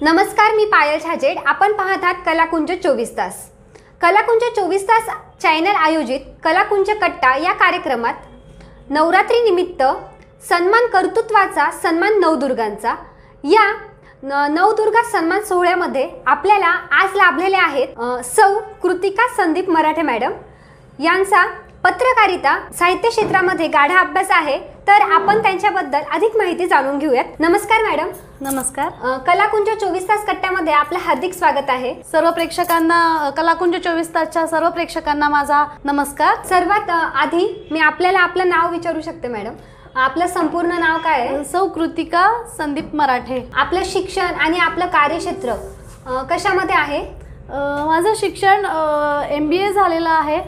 नमस्कार, मी पायल छाजेड. आपण पाहत आहात कलाकुंज 24 तास. कलाकुंज 24 तास चॅनल आयोजित कलाकुंज कट्टा या कार्यक्रमात नवरात्री निमित्त सन्मान कर्तृत्वाचा सन्मान नवदुर्गांचा या नवदुर्गा सन्मान सोहळ्यामध्ये आपल्याला आज लाभलेले आहेत सौ कृतिका संदीप मराठे मॅडम. यांचा पत्रकारिता साहित्य क्षेत्रामध्ये गाढा अभ्यास आहे, तर आपण त्यांच्याबद्दल अधिक माहिती जाणून घेऊयात. नमस्कार मॅडम. नमस्कार. कलाकुंज 24 तास कट्ट्यामध्ये आपलं हार्दिक स्वागत आहे. सर्व प्रेक्षकांना, कलाकुंज 24 तासच्या सर्व प्रेक्षकांना माझा नमस्कार. सर्वात आधी मी आपल्याला आपलं नाव विचारू शकते मॅडम? आपलं संपूर्ण नाव काय आहे? सौ कृतिका संदीप मराठे. आपलं शिक्षण आणि आपलं कार्यक्षेत्र कशामध्ये आहे? माझं शिक्षण MBA झालेलं आहे.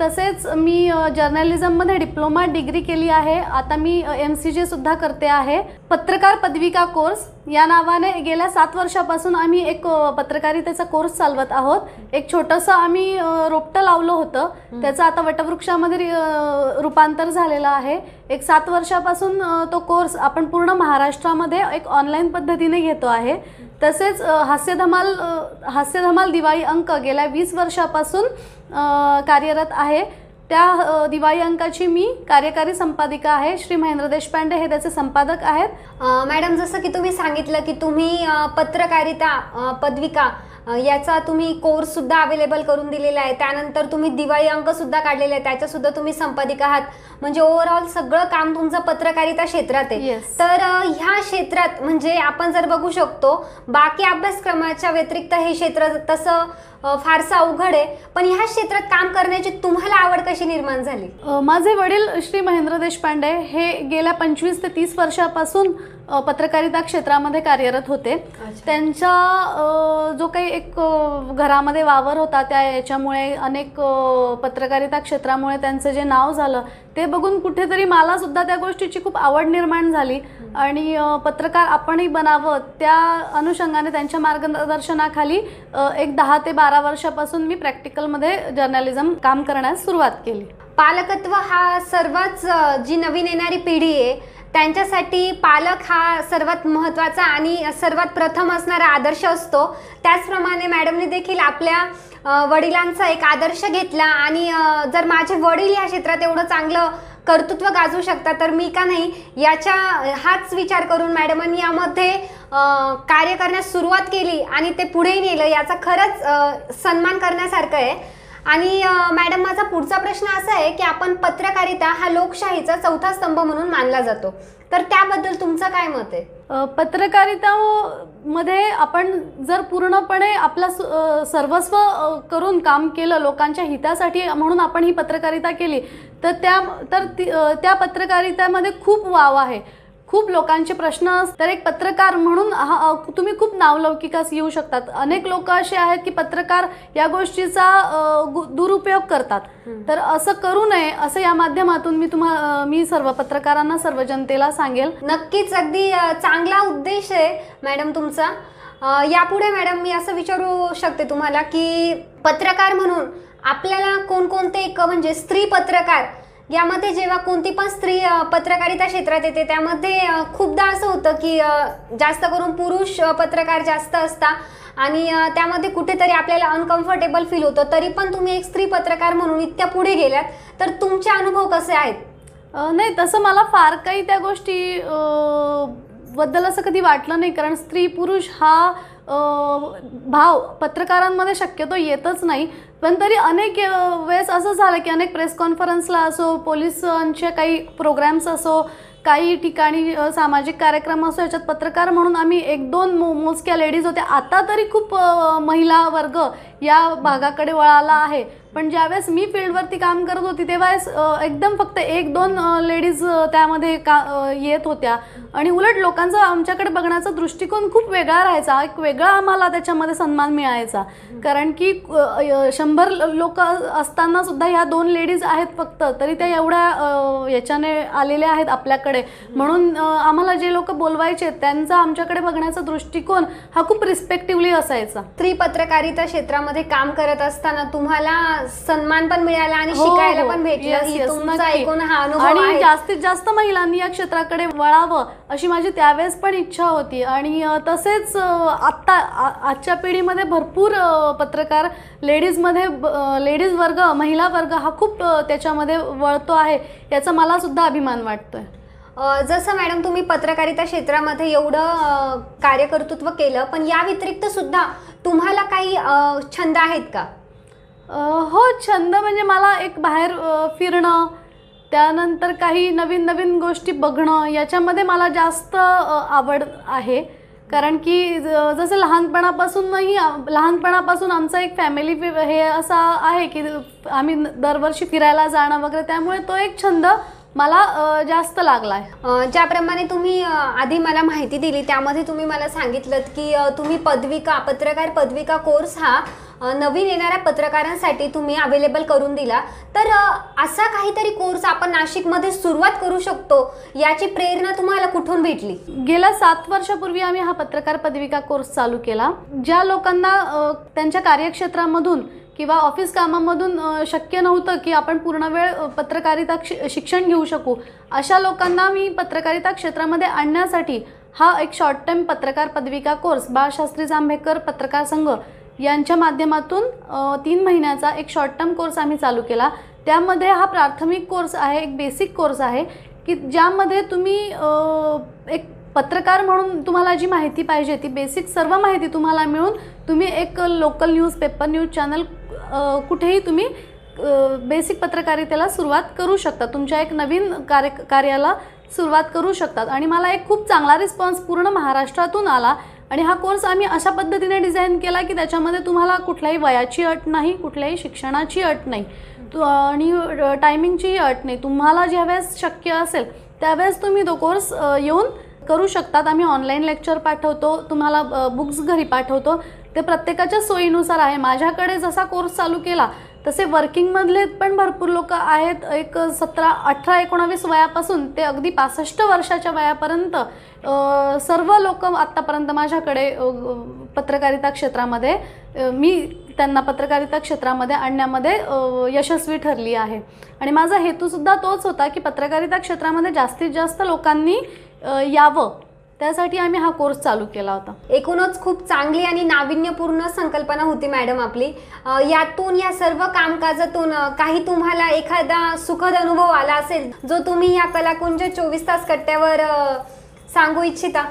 तसेच मी जर्नलिझममध्ये डिप्लोमा डिग्री केली आहे. आता मी MCJ सुद्धा करते आहे. पत्रकार पदविका कोर्स या नावाने गेल्या 7 वर्षापासून आम्ही एक पत्रकारितेचा कोर्स चालवत आहोत. एक छोटंसं आम्ही रोपटं लावलं होतं, त्याचं आता वटवृक्षामध्ये रूपांतर झालेलं आहे. एक 7 वर्षापासून तो कोर्स आपण पूर्ण महाराष्ट्रामध्ये एक ऑनलाईन पद्धतीने घेतो आहे. तसेच हास्यधमाल दिवाळी अंक गेल्या 20 वर्षापासून कार्यरत आहे. त्या दिवाळी अंकाची मी कार्यकारी संपादिका आहे. श्री महेंद्र देशपांडे हे त्याचे संपादक आहेत. मॅडम, जसं की तुम्ही सांगितलं की तुम्ही पत्रकारिता पदविका याचा तुम्ही कोर्स सुद्धा अवेलेबल करून दिलेला आहे. त्यानंतर तुम्ही दिवाळी अंक सुद्धा काढलेला आहे, त्याच्या सुद्धा तुम्ही संपादिका आहात. म्हणजे ओव्हरऑल सगळं काम तुमचं पत्रकारिता क्षेत्रात आहे. तर ह्या क्षेत्रात म्हणजे आपण जर बघू शकतो, बाकी अभ्यासक्रमाच्या व्यतिरिक्त हे क्षेत्र तसं फारसं अवघड आहे, पण ह्या क्षेत्रात काम करण्याची तुम्हाला आवड कशी निर्माण झाली? माझे वडील श्री महेंद्र देशपांडे हे गेल्या 25 ते 30 वर्षापासून पत्रकारिता क्षेत्रामध्ये कार्यरत होते. त्यांचा जो काही एक घरामध्ये वावर होता, त्या याच्यामुळे अनेक पत्रकारिता क्षेत्रामुळे त्यांचं जे नाव झालं ते बघून कुठेतरी मला सुद्धा त्या गोष्टीची खूप आवड निर्माण झाली आणि पत्रकार आपणही बनावं, त्या अनुषंगाने त्यांच्या मार्गदर्शनाखाली एक 10 ते 12 वर्षापासून मी प्रॅक्टिकलमध्ये जर्नलिझम काम करण्यास सुरुवात केली. पालकत्व हा सर्वच जी नवीन येणारी पिढी आहे त्यांच्यासाठी पालक हा सर्वात महत्त्वाचा आणि सर्वात प्रथम असणारा आदर्श असतो. त्याचप्रमाणे मॅडमने देखील आपल्या वडिलांचा एक आदर्श घेतला आणि जर माझे वडील या क्षेत्रात एवढं चांगलं कर्तृत्व गाजवू शकतात तर मी का नाही, हाच विचार करून मॅडमांनी यामध्ये कार्य करण्यास सुरुवात केली आणि ते पुढे नेलं. याचा खरंच सन्मान करण्यासारखं आहे. आणि मॅडम, माझा पुढचा प्रश्न असा आहे की आपण पत्रकारिता हा लोकशाहीचा 4था स्तंभ म्हणून मानला जातो, तर त्याबद्दल तुमचं काय मत आहे? पत्रकारितामध्ये आपण जर पूर्णपणे आपलं सर्वस्व करून काम केलं लोकांच्या हितासाठी म्हणून आपण ही पत्रकारिता केली तर त्या पत्रकारितेमध्ये खूप वाव आहे. खूप लोकांचे प्रश्न तर एक पत्रकार म्हणून तुम्ही खूप नावलौकिकास येऊ शकतात. अनेक लोक असे आहेत की पत्रकार या गोष्टीचा दुरुपयोग करतात, तर असं करू नये असं या माध्यमातून मी सर्व पत्रकारांना, सर्व जनतेला सांगेल. नक्कीच, अगदी चांगला उद्देश आहे मॅडम तुमचा. यापुढे मॅडम मी असं विचारू शकते तुम्हाला की पत्रकार म्हणून आपल्याला कोणकोणते म्हणजे स्त्री पत्रकार यामध्ये जेव्हा कोणती पण स्त्री पत्रकारिता क्षेत्रात येते त्यामध्ये खूपदा असं होतं की जास्त करून पुरुष पत्रकार जास्त असतात आणि त्यामध्ये कुठेतरी आपल्याला अनकम्फर्टेबल फील होतं. तरी पण तुम्ही एक स्त्री पत्रकार म्हणून इतक्या पुढे गेल्यात, तर तुमचे अनुभव कसे आहेत? नाही, तसं मला फार काही त्या गोष्टी बद्दल असं कधी वाटलं नाही, कारण स्त्री पुरुष हा भाव पत्रकारांमध्ये शक्यतो येतच नाही. पण तरी अनेक वेळेस असं झालं की अनेक प्रेस कॉन्फरन्सला असो, पोलिसांचे काही प्रोग्राम्स असो, काही ठिकाणी सामाजिक कार्यक्रम असो, याच्यात पत्रकार म्हणून आम्ही 1-2 मोजक्या लेडीज होत्या. आता तरी खूप महिला वर्ग या भागाकडे वळाला आहे. पण ज्यावेळेस मी फील्डवरती काम करत होती तेव्हा एकदम फक्त 1-2 लेडीज त्यामध्ये येत होत्या आणि उलट लोकांचा आमच्याकडे बघण्याचा दृष्टिकोन खूप वेगळा राहायचा. एक वेगळा आम्हाला त्याच्यामध्ये सन्मान मिळायचा, कारण की 100 लोक असताना सुद्धा ह्या 2 लेडीज आहेत फक्त, तरी त्या एवढ्या याच्याने आलेल्या आहेत आपल्याकडे. म्हणून आम्हाला जे लोक बोलवायचे त्यांचा आमच्याकडे बघण्याचा दृष्टिकोन हा खूप रिस्पेक्टिव्हली असायचा. स्त्री पत्रकारिता क्षेत्रामध्ये काम करत असताना तुम्हाला सन्मान पण मिळाला आणि हो, शिकायला हो. पण भेटलं. Yes, ही yes, तुमचा नक्की. ऐकून हा अनुभव आणि आहे. जास्तीत जास्त महिलांनी या क्षेत्राकडे वळावं अशी माझी त्यावेळेस पण इच्छा होती. आणि तसेच आजच्या पिढीमध्ये भरपूर पत्रकार लेडीज वर्ग, महिला वर्ग हा खूप त्याच्यामध्ये वळतो आहे, याचा मला सुद्धा अभिमान वाटतोय. जसं मॅडम तुम्ही पत्रकारिता क्षेत्रामध्ये एवढं कार्यकर्तृत्व केलं, पण या व्यतिरिक्त सुद्धा तुम्हाला काही छंद आहेत का? हो, छंद म्हणजे मला एक बाहेर फिरणं, त्यानंतर काही नवीन नवीन गोष्टी बघणं, याच्यामध्ये मला जास्त आवड आहे. कारण की जसं लहानपणापासून आमचं एक फॅमिली हे असा आहे की आम्ही दरवर्षी फिरायला जाणं वगैरे, त्यामुळे तो एक छंद मला जास्त लागलाय. ज्याप्रमाणे तुम्ही आधी मला माहिती दिली त्यामध्ये तुम्ही मला सांगितलं की तुम्ही पत्रकार पदविका कोर्स हा नवीन येणाऱ्या पत्रकारांसाठी तुम्ही अवेलेबल करून दिला. तर असा काहीतरी कोर्स आपण नाशिकमध्ये सुरुवात करू शकतो, याची प्रेरणा तुम्हाला कुठून भेटली? गेल्या 7 वर्षापूर्वी आम्ही हा पत्रकार पदविका कोर्स चालू केला. ज्या लोकांना त्यांच्या कार्यक्षेत्रामधून किंवा ऑफिस कामामधून शक्य नव्हतं की आपण पूर्ण वेळ पत्रकारिता शिक्षण घेऊ शकू, अशा लोकांना मी पत्रकारिता क्षेत्रामध्ये आणण्यासाठी हा एक शॉर्ट टाईम पत्रकार पदविका कोर्स बाळशास्त्री जांभेकर पत्रकार संघ यांच्या माध्यमातून 3 महिन्याचा एक शॉर्ट टर्म कोर्स आम्ही चालू केला. त्यामध्ये हा प्राथमिक कोर्स आहे, एक बेसिक कोर्स आहे की ज्यामध्ये तुम्ही एक पत्रकार म्हणून तुम्हाला जी माहिती पाहिजे ती बेसिक सर्व माहिती तुम्हाला मिळून तुम्ही एक लोकल न्यूजपेपर, न्यूज चॅनल कुठेही तुम्ही बेसिक पत्रकारितेला सुरुवात करू शकता, तुमच्या एक नवीन कार्याला सुरुवात करू शकतात. आणि मला एक खूप चांगला रिस्पॉन्स पूर्ण महाराष्ट्रातून आला. आणि हा कोर्स आम्ही अशा पद्धतीने डिझाईन केला की त्याच्यामध्ये तुम्हाला कुठल्याही वयाची अट नाही, कुठल्याही शिक्षणाची अट नाही आणि टायमिंगची अट नाही. तुम्हाला ज्यावेळेस शक्य असेल त्यावेळेस तुम्ही तो कोर्स येऊन करू शकतात. आम्ही ऑनलाईन लेक्चर पाठवतो, तुम्हाला बुक्स घरी पाठवतो. ते प्रत्येकाच्या सोयीनुसार आहे. माझ्याकडे जसा कोर्स चालू केला तसे वर्किंगमधले पण भरपूर लोक आहेत. एक 17, 18, 19 वयापासून ते अगदी 65 वर्षाच्या वयापर्यंत सर्व लोक आत्तापर्यंत माझ्याकडे पत्रकारिता क्षेत्रामध्ये मी त्यांना पत्रकारिता क्षेत्रामध्ये आणण्यामध्ये यशस्वी ठरली आहे. आणि माझा हेतूसुद्धा तोच होता की पत्रकारिता क्षेत्रामध्ये जास्तीत जास्त लोकांनी यावं, त्यासाठी आम्ही हा कोर्स चालू केला होता. एकूणच खूप चांगली आणि नाविन्यपूर्ण संकल्पना होती मॅडम आपली. यातून या सर्व कामकाजातून काही तुम्हाला एखादा सुखद अनुभव आला असेल जो तुम्ही या कलाकुंज 24 तास कट्ट्यावर सांगू इच्छिता?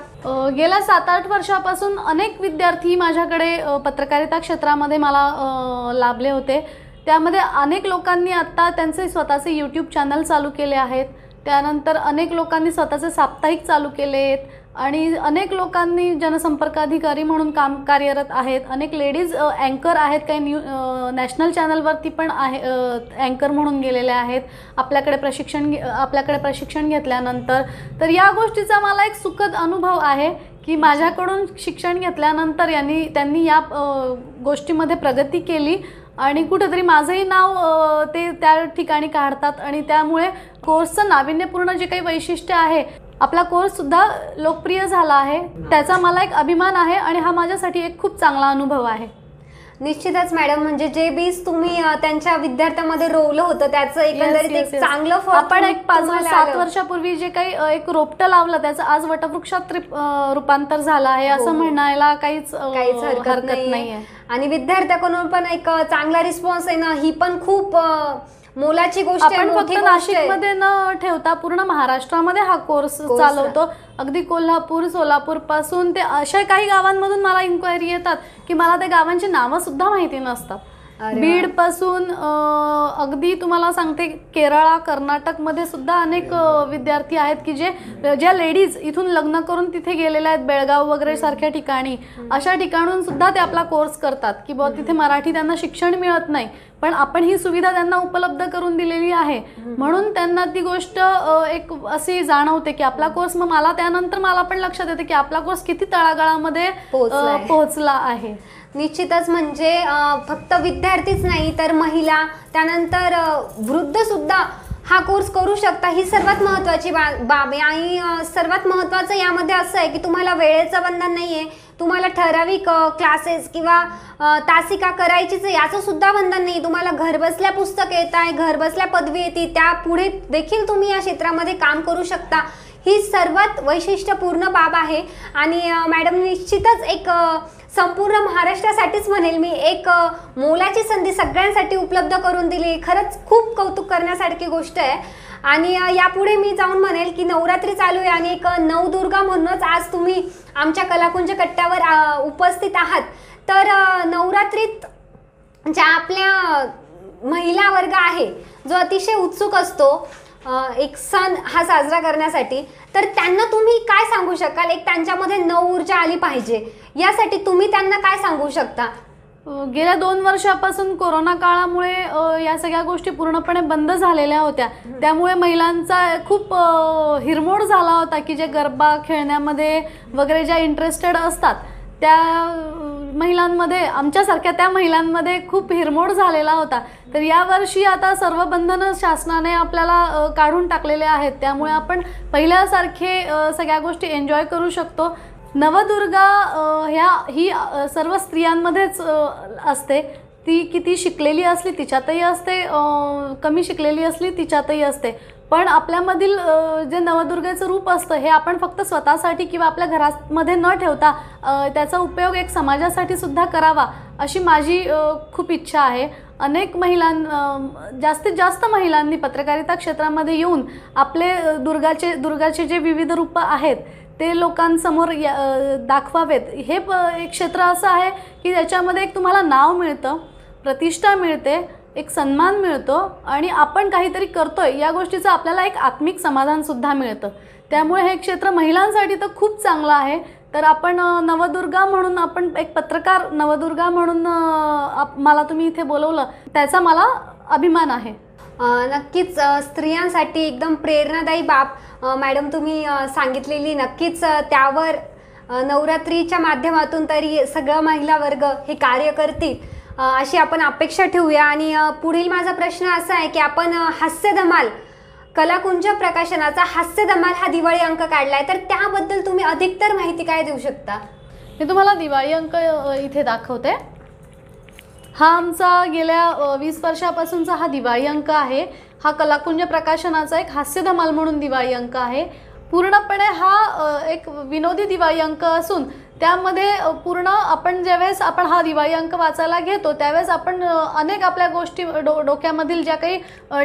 गेल्या 7-8 वर्षापासून अनेक विद्यार्थी माझ्याकडे पत्रकारिता क्षेत्रामध्ये मला लाभले होते. त्यामध्ये अनेक लोकांनी आत्ता त्यांचे स्वतःचे यूट्यूब चॅनल चालू केले आहेत. त्यानंतर अनेक लोकांनी स्वतःचे साप्ताहिक चालू केले आहेत आणि अनेक लोकांनी जनसंपर्क अधिकारी म्हणून कार्यरत आहेत. अनेक लेडीज अँकर आहेत, काही नॅशनल चॅनलवरती पण आहे अँकर म्हणून गेलेले आहेत आपल्याकडे प्रशिक्षण घेतल्यानंतर. तर या गोष्टीचा मला एक सुखद अनुभव आहे की माझ्याकडून शिक्षण घेतल्यानंतर त्यांनी या गोष्टीमध्ये प्रगती केली आणि कुठेतरी माझंही नाव ते त्या ठिकाणी काढतात. आणि त्यामुळे कोर्सचं नाविन्यपूर्ण जे काही वैशिष्ट्य आहे, आपला कोर्ससुद्धा लोकप्रिय झाला आहे, त्याचा मला एक अभिमान आहे आणि हा माझ्यासाठी एक खूप चांगला अनुभव आहे. निश्चितच मॅडम, म्हणजे जे बीज तुम्ही त्यांच्या विद्यार्थ्यांमध्ये रोवलं होतं त्याचं एकंदरीत एक चांगलं फळ आपण एक 5-7 वर्षापूर्वी जे काही एक रोपटं लावलं त्याचं आज वटवृक्षात रूपांतर झालं आहे असं म्हणायला काहीच हरकत नाहीये. आणि विद्यार्थ्यांकडून पण एक चांगला रिस्पॉन्स आहे ना, ही पण खूप मोलाची गोष्ट आहे. आपण फक्त नाशिकमध्ये न ठेवता पूर्ण महाराष्ट्रामध्ये हा कोर्स चालवतो. अगदी कोल्हापूर, सोलापूर पासून ते अशा काही गावांमधून मला इन्क्वायरी येतात की मला त्या गावांची नावं सुद्धा माहिती नसतात. बीड पासून अगदी तुम्हाला सांगते केरळ, कर्नाटकमध्ये सुद्धा अनेक विद्यार्थी आहेत की ज्या लेडीज इथून लग्न करून तिथे गेलेल्या आहेत, बेळगाव वगैरे सारख्या ठिकाणी, अशा ठिकाणून सुद्धा ते आपला कोर्स करतात की बुवा तिथे मराठी त्यांना शिक्षण मिळत नाही, पण आपण ही सुविधा त्यांना उपलब्ध करून दिलेली आहे. म्हणून त्यांना ती गोष्ट एक अशी जाणवते की आपला कोर्स, मग मला त्यानंतर मला पण लक्षात येते की आपला कोर्स किती तळागाळामध्ये पोहोचला आहे. निश्चितच, म्हणजे फक्त विद्यार्थीच नाही तर महिला, त्यानंतर वृद्ध सुद्धा हा कोर्स करू शकता. ही सर्वात महत्त्वाची बाब आहे. आणि सर्वात महत्त्वाचं यामध्ये असं आहे की तुम्हाला वेळेचं बंधन नाही आहे, तुम्हाला ठराविक क्लासेस किंवा तासिका करायचीच आहे याचं सुद्धा बंधन नाही. तुम्हाला घरबसल्या पुस्तक येत आहे, घरबसल्या पदवी येते, त्यापुढे देखील तुम्ही या क्षेत्रामध्ये काम करू शकता. ही सर्वात वैशिष्ट्यपूर्ण बाब आहे. आणि मॅडम निश्चितच एक संपूर्ण महाराष्ट्रासाठीच म्हणेल मी, एक मोलाची संधी सगळ्यांसाठी उपलब्ध करून दिली. खरंच खूप कौतुक करण्यासारखी गोष्ट आहे. आणि यापुढे मी जाऊन म्हणेल की नवरात्री चालू आहे आणि एक नवदुर्गा म्हणूनच आज तुम्ही आमच्या कलाकुंज कट्ट्यावर उपस्थित आहात. तर नवरात्रीत ज्या आपल्या महिला वर्ग आहे जो अतिशय उत्सुक असतो एक सण हा साजरा करण्यासाठी, तर त्यांना तुम्ही काय सांगू शकाल? एक त्यांच्यामध्ये नवऊर्जा आली पाहिजे यासाठी तुम्ही त्यांना काय सांगू शकता? गेल्या 2 वर्षापासून कोरोना काळामुळे या सगळ्या गोष्टी पूर्णपणे बंद झालेल्या होत्या. त्यामुळे महिलांचा खूप हिरमोड झाला होता की जे गरबा खेळण्यामध्ये वगैरे ज्या इंटरेस्टेड असतात त्या महिलांमध्ये, आमच्यासारख्या त्या महिलांमध्ये खूप हिरमोड झालेला होता. तर यावर्षी आता सर्व बंधनं शासनाने आपल्याला काढून टाकलेले आहेत. त्यामुळे आपण पहिल्यासारखे सगळ्या गोष्टी एन्जॉय करू शकतो. नवदुर्गा ही सर्व स्त्रियांमध्येच असते. ती किती शिकलेली असली तिच्यातही असते, कमी शिकलेली असली तिच्यातही असते. पण आपल्यामधील जे नवदुर्गेचं रूप असतं हे आपण फक्त स्वतःसाठी किंवा आपल्या घरामध्ये न ठेवता त्याचा उपयोग एक समाजासाठी सुद्धा करावा अशी माझी खूप इच्छा आहे. अनेक जास्तीत जास्त महिलांनी पत्रकारिता क्षेत्रामध्ये येऊन आपले दुर्गाचे जे विविध रूप आहेत ते लोकांसमोर दाखवावेत. हे एक क्षेत्र असं आहे की ज्याच्यामध्ये एक तुम्हाला नाव मिळतं, प्रतिष्ठा मिळते, एक सन्मान मिळतो आणि आपण काहीतरी करतोय या गोष्टीचं आपल्याला एक आत्मिक समाधानसुद्धा मिळतं. त्यामुळे हे क्षेत्र महिलांसाठी तर खूप चांगलं आहे. तर आपण नवदुर्गा म्हणून, आपण एक पत्रकार नवदुर्गा म्हणून मला तुम्ही इथे बोलवलं त्याचा मला अभिमान आहे. नक्कीच स्त्रियांसाठी एकदम प्रेरणादायी बाब मॅडम तुम्ही सांगितलेली. नक्कीच त्यावर नवरात्रीच्या माध्यमातून तरी सगळं महिला वर्ग हे कार्य करतील अशी आपण अपेक्षा ठेवूया. आणि पुढील माझा प्रश्न असा आहे की आपण हास्य धमाल कलाकुंज प्रकाशनाचा हास्य धमाल हा दिवाळी अंक काढलाय, तर त्याबद्दल तुम्ही अधिकतर माहिती काय देऊ शकता? मी तुम्हाला दिवाळी अंक इथे दाखवते. हा आमचा गेल्या 20 वर्षापासूनचा हा दिवाळी अंक आहे. हा कलाकुंज प्रकाशनाचा एक हास्य धमाल म्हणून दिवाळी अंक आहे. पूर्णपणे हा एक विनोदी दिवाळी अंक असून त्यामध्ये पूर्ण आपण ज्यावेळेस आपण हा दिवाळी अंक वाचायला घेतो त्यावेळेस आपण अनेक आपल्या गोष्टी डोक्यामधील ज्या काही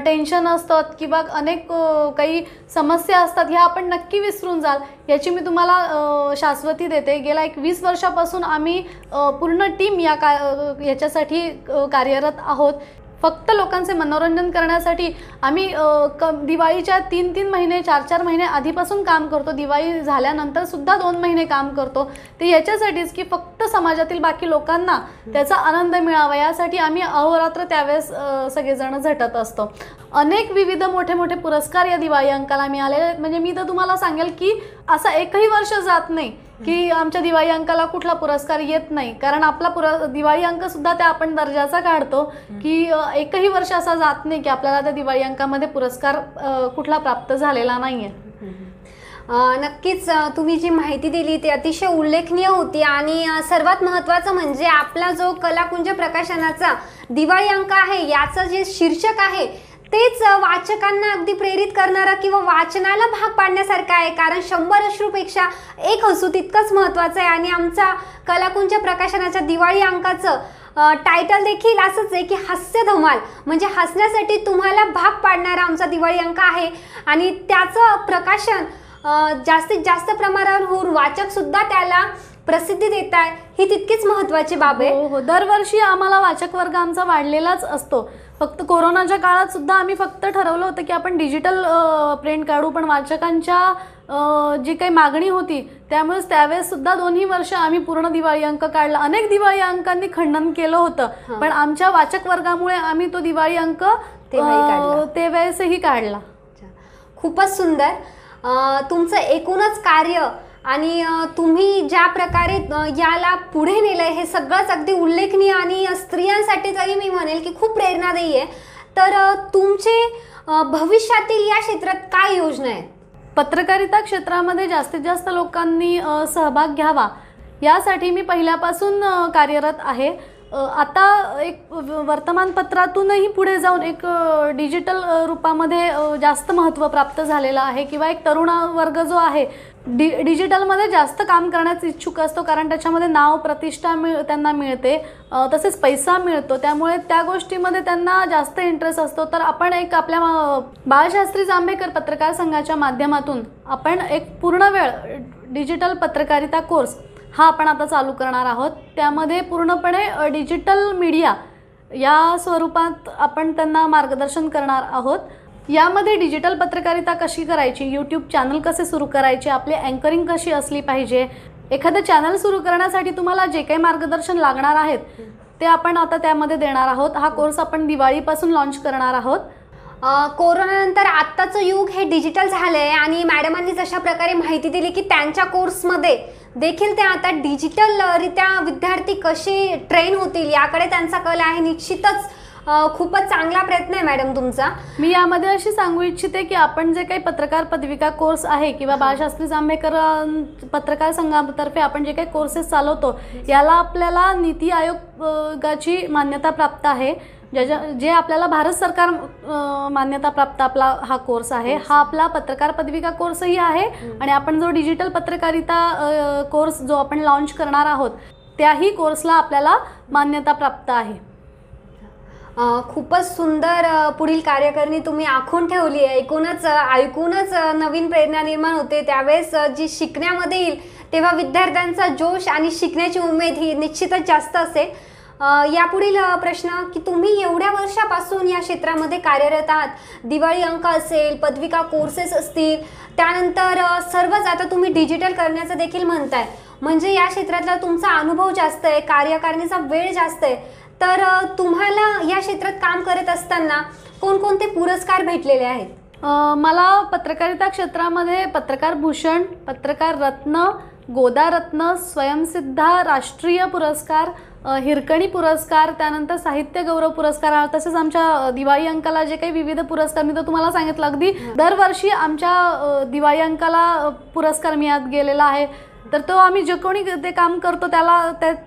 टेन्शन असतात किंवा अनेक काही समस्या असतात ह्या आपण नक्की विसरून जाल याची मी तुम्हाला शाश्वती देते. गेल्या 20 वर्षापासून आम्ही पूर्ण टीम याच्यासाठी कार्यरत आहोत. फक्त लोकांचे मनोरंजन करण्यासाठी आम्ही दिवाळीच्या 3-3 महिने 4-4 महिने आधीपासून काम करतो. दिवाळी झाल्यानंतर सुद्धा 2 महिने काम करतो. ते याच्यासाठीच की फक्त समाजातील बाकी लोकांना त्याचा आनंद मिळावा यासाठी आम्ही अहोरात्र त्यावेळेस सगळेजण झटत असतो. अनेक विविध मोठे मोठे पुरस्कार या दिवाळी अंकाला मिळालेले आहेत. म्हणजे मी तर तुम्हाला सांगेल की असं एकही वर्ष जात नाही की आमच्या दिवाळी अंकाला कुठला पुरस्कार येत नाही. कारण आपला दिवाळी अंक सुद्धा त्या आपण दर्जाचा काढतो की एकही वर्ष असा जात नाही की आपल्याला त्या दिवाळी अंकामध्ये पुरस्कार कुठला प्राप्त झालेला नाही आहे. नक्कीच तुम्ही जी माहिती दिली ती अतिशय उल्लेखनीय होती. आणि सर्वात महत्त्वाचं म्हणजे आपला जो कलाकुंज प्रकाशनाचा दिवाळी अंक आहे याचं जे शीर्षक आहे तेच वाचकांना अगदी प्रेरित करणारं किंवा वाचनाला भाग पाडण्यासारखं आहे. कारण 100 अश्रूपेक्षा एक हसू तितकंच महत्त्वाचं आहे. आणि आमचा कलाकुंज प्रकाशनाच्या दिवाळी अंकाचं टायटल देखील असंच आहे की हास्य धमाल, म्हणजे हसण्यासाठी तुम्हाला भाग पाडणारा आमचा दिवाळी अंक आहे. आणि त्याचं प्रकाशन जास्तीत जास्त प्रमाणावर होऊन वाचकसुद्धा त्याला प्रसिद्धी देत आहे ही तितकीच महत्त्वाची बाब आहे. हो, दरवर्षी आम्हाला वाचक वर्ग आमचा वाढलेलाच असतो. फक्त कोरोनाच्या काळात सुद्धा आम्ही फक्त ठरवलं होतं की आपण डिजिटल प्रिंट काढू, पण वाचकांच्या जी काही मागणी होती त्यामुळेच त्यावेळेस सुद्धा 2ही वर्ष आम्ही पूर्ण दिवाळी अंक काढला. अनेक दिवाळी अंकांनी खंडन केलं होतं, पण आमच्या वाचक वर्गामुळे आम्ही तो दिवाळी अंक त्यावेळेसही काढला. खूपच सुंदर तुमचं एकूणच कार्य आणि तुम्ही ज्या प्रकारे याला पुढे नेलंय हे सगळंच अगदी उल्लेखनीय आणि स्त्रियांसाठी तरी मी म्हणेल की खूप प्रेरणादायी आहे. तर तुमचे भविष्यातील या क्षेत्रात काय योजना आहेत? पत्रकारिता क्षेत्रामध्ये जास्तीत जास्त लोकांनी सहभाग घ्यावा यासाठी मी पहिल्यापासून कार्यरत आहे. आता एक वर्तमानपत्रातूनही पुढे जाऊन एक डिजिटल रूपामध्ये जास्त महत्त्व प्राप्त झालेलं आहे किंवा एक तरुण वर्ग जो आहे डिजिटलमध्ये जास्त काम करण्यास इच्छुक असतो, कारण त्याच्यामध्ये नाव प्रतिष्ठा त्यांना मिळते, तसेच पैसा मिळतो, त्यामुळे त्या गोष्टीमध्ये त्यांना जास्त इंटरेस्ट असतो. तर आपण एक आपल्या बाळशास्त्री जांभेकर पत्रकार संघाच्या माध्यमातून आपण एक पूर्ण वेळ डिजिटल पत्रकारिता कोर्स हा आपण आता चालू करणार आहोत. त्यामध्ये पूर्णपणे डिजिटल मीडिया या स्वरूपात आपण त्यांना मार्गदर्शन करणार आहोत. यामध्ये डिजिटल पत्रकारिता कशी करायची, यूट्यूब चॅनल कसे सुरू करायचे, आपली अँकरिंग कशी असली पाहिजे, एखादं चॅनल सुरू करण्यासाठी तुम्हाला जे काही मार्गदर्शन लागणार आहेत ते आपण आता त्यामध्ये देणार आहोत. हा कोर्स आपण दिवाळीपासून लॉन्च करणार आहोत. कोरोनानंतर आत्ताचं युग हे डिजिटल झालं आहे आणि मॅडमांनी जशा प्रकारे माहिती दिली की त्यांच्या कोर्समध्ये देखील ते आता डिजिटलरित्या विद्यार्थी कसे ट्रेन होतील याकडे त्यांचा कल आहे. निश्चितच खूपच चांगला प्रयत्न आहे मॅडम तुमचा. मी यामध्ये अशी सांगू इच्छिते की आपण जे काही पत्रकार पदविका कोर्स आहे किंवा बाळशास्त्री जांभेकर पत्रकार संघातर्फे आपण जे काही कोर्सेस चालवतो याला आपल्याला नीती आयोगाची मान्यता प्राप्त आहे, जे आपल्याला भारत सरकार मान्यता प्राप्त आपला हा कोर्स आहे. हा आपला पत्रकार पदविका कोर्सही आहे आणि आपण जो डिजिटल पत्रकारिता कोर्स जो आपण लॉन्च करणार आहोत त्याही कोर्सला आपल्याला मान्यता प्राप्त आहे. खूपच सुंदर पुढील कार्यकारिणी तुम्ही आखून ठेवली आहे. ऐकूनच नवीन प्रेरणा निर्माण होते. त्यावेळेस जी शिकण्यामध्ये येईल तेव्हा विद्यार्थ्यांचा जोश आणि शिकण्याची उमेद ही निश्चितच जास्त असेल. यापुढील प्रश्न की तुम्ही एवढ्या वर्षापासून या क्षेत्रामध्ये कार्यरत आहात, दिवाळी अंक असेल, पदविका कोर्सेस असतील, त्यानंतर सर्वच आता तुम्ही डिजिटल करण्याचं देखील म्हणताय, म्हणजे या क्षेत्रातला तुमचा अनुभव जास्त आहे, कार्यकारिणीचा वेळ जास्त आहे. तर तुम्हाला या क्षेत्रात काम करत असताना कोणकोणते पुरस्कार भेटलेले आहेत? मला पत्रकारिता क्षेत्रामध्ये पत्रकार भूषण, पत्रकार रत्न, गोदा रत्न, स्वयंसिद्धा राष्ट्रीय पुरस्कार, हिरकणी पुरस्कार, त्यानंतर साहित्य गौरव पुरस्कार, तसेच आमच्या दिवाळी अंकाला जे काही विविध पुरस्कार मी तर तुम्हाला सांगितलं अगदी दरवर्षी आमच्या दिवाळी अंकाला पुरस्कार मिळत गेलेला आहे. तर तो आम्ही जे कोणी ते काम करतो त्याला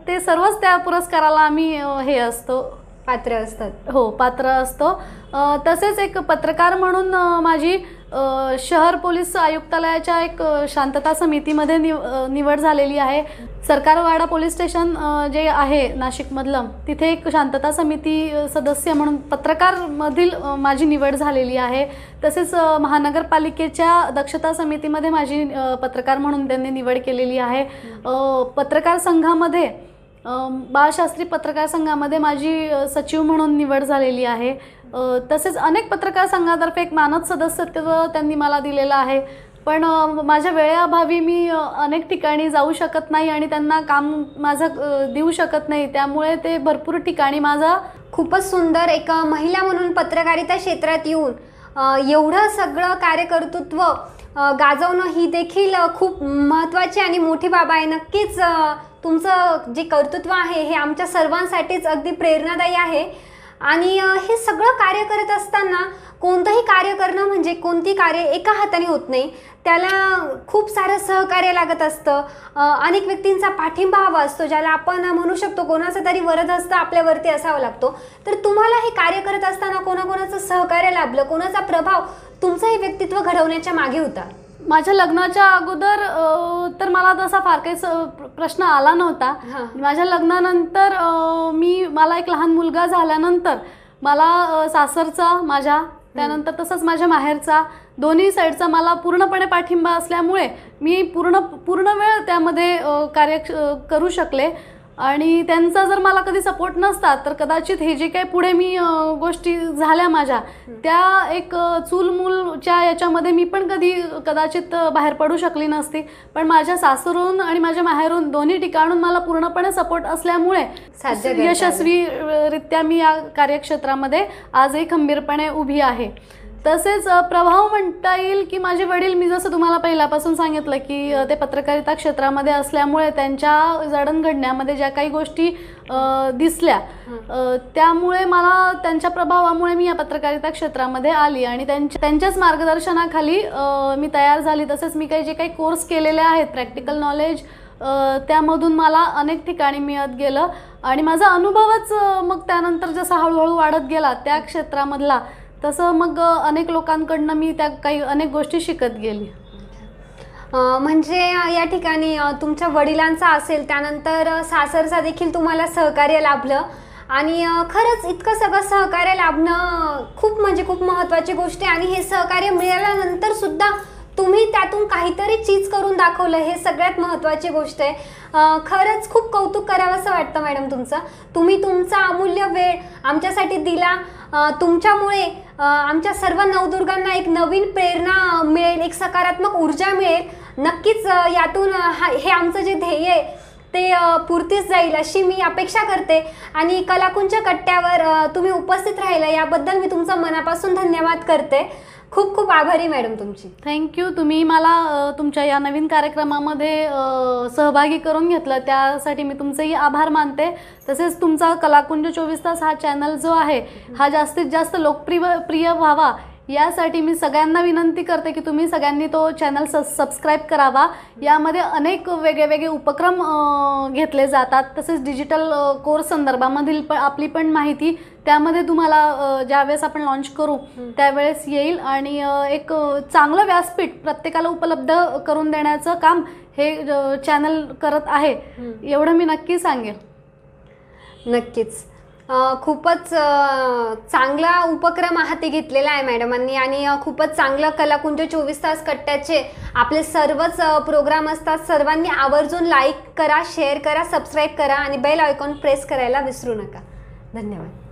ते सर्वच त्या पुरस्काराला आम्ही हे असतो, पात्र असतात. हो, पात्र असतो. तसेच एक पत्रकार म्हणून माझी शहर पोलीस आयुक्तालयाच्या एक शांतता समितीमध्ये निवड झालेली आहे. सरकारवाडा पोलीस स्टेशन जे आहे नाशिकमधलं, तिथे एक शांतता समिती सदस्य म्हणून पत्रकारमधील माझी निवड झालेली आहे. तसेच महानगरपालिकेच्या दक्षता समितीमध्ये माझी पत्रकार म्हणून त्यांनी निवड केलेली आहे. पत्रकार संघामध्ये बाळशास्त्री पत्रकार संघामध्ये माझी सचिव म्हणून निवड झालेली आहे. तसेच अनेक पत्रकार संघातर्फे एक मानद सदस्यत्व त्यांनी मला दिलेलं आहे. पण माझ्या वेळेअभावी मी अनेक ठिकाणी जाऊ शकत नाही आणि त्यांना काम माझं देऊ शकत नाही, त्यामुळे ते भरपूर ठिकाणी माझा खूपच सुंदर एक महिला म्हणून पत्रकारिता क्षेत्रात येऊन एवढं सगळं कार्यकर्तृत्व गाजवणं ही देखील खूप महत्त्वाची आणि मोठी बाब आहे. नक्कीच तुमचं जे कर्तृत्व आहे हे आमच्या सर्वांसाठीच अगदी प्रेरणादायी आहे. आणि हे सगळं कार्य करत असताना कोणतंही कार्य करणं म्हणजे कोणती कार्य एका हाताने होत नाही, त्याला खूप सारं सहकार्य लागत असतं. अनेक व्यक्तींचा पाठिंबा हवा असतो, ज्याला आपण म्हणू शकतो कोणाचं तरी वरदहस्त आपल्यावरती असावा लागतो. तर तुम्हाला हे कार्य करत असताना कोणाकोणाचं सहकार्य लाभलं, कोणाचा प्रभाव तुमचं हे व्यक्तित्व घडवण्याच्या मागे होता? माझ्या लग्नाच्या अगोदर तर मला तसा फार काही प्रश्न आला नव्हता. माझ्या लग्नानंतर मला एक लहान मुलगा झाल्यानंतर मला सासरचा माझ्या, त्यानंतर तसंच माझ्या माहेरचा, दोन्ही साईडचा मला पूर्णपणे पाठिंबा असल्यामुळे मी पूर्ण वेळ त्यामध्ये कार्य करू शकले. आणि त्यांचा जर मला कधी सपोर्ट नसता तर कदाचित हे जे काही पुढे मी गोष्टी झाल्या माझ्या त्या एक चूलमूलच्या याच्यामध्ये मी पण कदाचित बाहेर पडू शकली नसती. पण माझ्या सासरून आणि माझ्या माहेरून दोन्ही ठिकाणून मला पूर्णपणे सपोर्ट असल्यामुळे यशस्वीरित्या मी या कार्यक्षेत्रामध्ये आजही खंबीरपणे उभी आहे. तसेच प्रभाव म्हणता येईल की माझे वडील, मी जसं तुम्हाला पहिल्यापासून सांगितलं की ते पत्रकारिता क्षेत्रामध्ये असल्यामुळे त्यांच्या जडणघडण्यामध्ये ज्या काही गोष्टी दिसल्या त्यामुळे मला त्यांच्या प्रभावामुळे मी या पत्रकारिता क्षेत्रामध्ये आली आणि त्यांच्याच मार्गदर्शनाखाली मी तयार झाली. तसेच मी जे काही कोर्स केलेले आहेत, प्रॅक्टिकल नॉलेज, त्यामधून मला अनेक ठिकाणी मिळत गेलं आणि माझा अनुभवच मग त्यानंतर जसा हळूहळू वाढत गेला त्या क्षेत्रामधला, तसं मग अनेक लोकांकडनं मी त्या काही अनेक गोष्टी शिकत गेली. म्हणजे या ठिकाणी तुमच्या वडिलांचा असेल, त्यानंतर सासरचा देखील तुम्हाला सहकार्य लाभलं आणि खरंच इतकं सगळं सहकार्य लाभणं खूप म्हणजे खूप महत्त्वाची गोष्ट आहे. आणि हे सहकार्य मिळाल्यानंतर सुद्धा तुम्ही त्यातून काहीतरी चीज करून दाखवलं, हे सगळ्यात महत्त्वाची गोष्ट आहे. खरंच खूप कौतुक करावंसं वाटतं मॅडम तुमचं. तुम्ही तुमचा अमूल्य वेळ आमच्यासाठी दिला. तुमच्यामुळे आमच्या सर्व नवदुर्गांना एक नवीन प्रेरणा मिळेल, एक सकारात्मक ऊर्जा मिळेल. नक्कीच यातून हे आमचं जे ध्येय आहे ते पूर्तीस जाईल अशी मी अपेक्षा करते. आणि कलाकुंज कट्ट्यावर तुम्ही उपस्थित राहिला याबद्दल मी तुमचं मनापासून धन्यवाद करते. खूप खूप आभारी मॅडम तुमची. थँक्यू. तुम्ही मला तुमच्या या नवीन कार्यक्रमामध्ये सहभागी करून घेतलं त्यासाठी मी तुमचेही आभार मानते. तसेच तुमचा कलाकुंज 24 तास हा चॅनल जो आहे हा जास्तीत जास्त लोकप्रिय व्हावा यासाठी मी सगळ्यांना विनंती करते की तुम्ही सगळ्यांनी तो चॅनल सबस्क्राईब करावा. यामध्ये अनेक वेगळे उपक्रम घेतले जातात. तसेच डिजिटल कोर्स संदर्भामधील आपली पण माहिती त्यामध्ये तुम्हाला ज्यावेळेस आपण लॉन्च करू त्यावेळेस येईल. आणि एक चांगलं व्यासपीठ प्रत्येकाला उपलब्ध करून देण्याचं काम हे चॅनल करत आहे, एवढं मी नक्की सांगेन. नक्कीच. खूपच चांगला उपक्रम हाती घेतलेला आहे मॅडमांनी आणि खूपच चांगलं कलाकुंज 24 तास कट्ट्याचे आपले सर्वच प्रोग्राम असतात. सर्वांनी आवर्जून लाईक करा, शेअर करा, सबस्क्राईब करा आणि बेल आयकॉन प्रेस करायला विसरू नका. धन्यवाद.